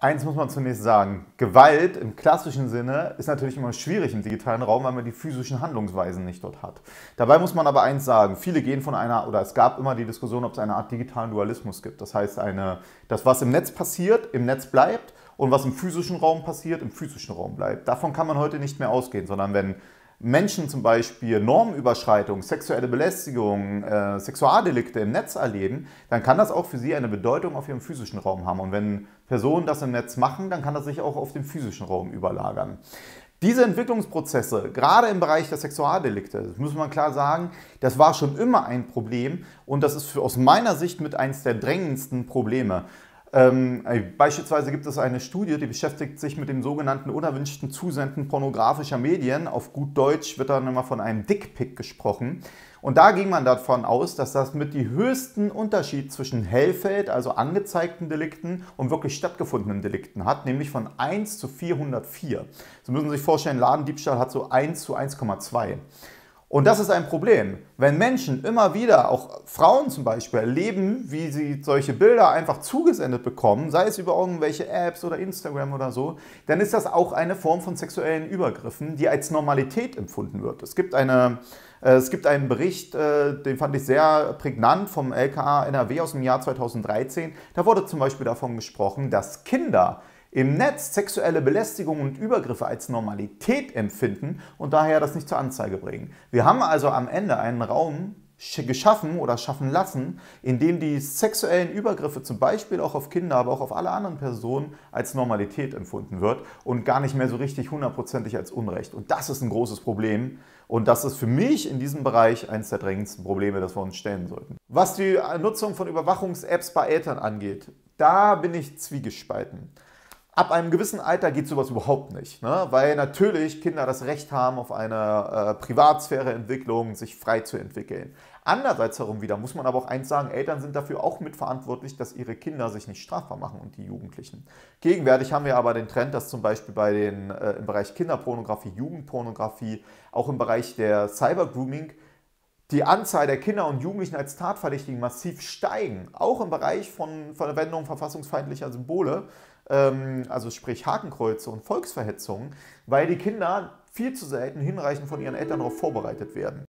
Eins muss man zunächst sagen, Gewalt im klassischen Sinne ist natürlich immer schwierig im digitalen Raum, weil man die physischen Handlungsweisen nicht dort hat. Dabei muss man aber eins sagen, viele gehen von einer, oder es gab immer die Diskussion, ob es eine Art digitalen Dualismus gibt. Das heißt, das, was im Netz passiert, im Netz bleibt und was im physischen Raum passiert, im physischen Raum bleibt. Davon kann man heute nicht mehr ausgehen, sondern wenn Menschen zum Beispiel Normüberschreitung, sexuelle Belästigung, Sexualdelikte im Netz erleben, dann kann das auch für sie eine Bedeutung auf ihrem physischen Raum haben. Und wenn Personen das im Netz machen, dann kann das sich auch auf den physischen Raum überlagern. Diese Entwicklungsprozesse, gerade im Bereich der Sexualdelikte, das muss man klar sagen, das war schon immer ein Problem und das ist aus meiner Sicht mit eines der drängendsten Probleme. Beispielsweise gibt es eine Studie, die beschäftigt sich mit dem sogenannten unerwünschten Zusenden pornografischer Medien. Auf gut Deutsch wird dann immer von einem Dickpick gesprochen. Und da ging man davon aus, dass das mit die höchsten Unterschied zwischen Hellfeld, also angezeigten Delikten, und wirklich stattgefundenen Delikten hat, nämlich von 1 zu 404. Sie müssen sich vorstellen, Ladendiebstahl hat so 1 zu 1,2. Und das ist ein Problem. Wenn Menschen immer wieder, auch Frauen zum Beispiel, erleben, wie sie solche Bilder einfach zugesendet bekommen, sei es über irgendwelche Apps oder Instagram oder so, dann ist das auch eine Form von sexuellen Übergriffen, die als Normalität empfunden wird. Es gibt einen Bericht, den fand ich sehr prägnant, vom LKA NRW aus dem Jahr 2013. Da wurde zum Beispiel davon gesprochen, dass Kinder im Netz sexuelle Belästigung und Übergriffe als Normalität empfinden und daher das nicht zur Anzeige bringen. Wir haben also am Ende einen Raum geschaffen oder schaffen lassen, in dem die sexuellen Übergriffe zum Beispiel auch auf Kinder, aber auch auf alle anderen Personen als Normalität empfunden wird und gar nicht mehr so richtig hundertprozentig als Unrecht. Und das ist ein großes Problem und das ist für mich in diesem Bereich eines der drängendsten Probleme, das wir uns stellen sollten. Was die Nutzung von Überwachungs-Apps bei Eltern angeht, da bin ich zwiegespalten. Ab einem gewissen Alter geht sowas überhaupt nicht, ne? Weil natürlich Kinder das Recht haben auf eine Privatsphäreentwicklung, sich frei zu entwickeln. Andererseits herum wieder muss man aber auch eins sagen, Eltern sind dafür auch mitverantwortlich, dass ihre Kinder sich nicht strafbar machen und die Jugendlichen. Gegenwärtig haben wir aber den Trend, dass zum Beispiel im Bereich Kinderpornografie, Jugendpornografie, auch im Bereich der Cybergrooming die Anzahl der Kinder und Jugendlichen als Tatverdächtigen massiv steigen. Auch im Bereich von Verwendung verfassungsfeindlicher Symbole, also sprich Hakenkreuze und Volksverhetzungen, weil die Kinder viel zu selten hinreichend von ihren Eltern darauf vorbereitet werden.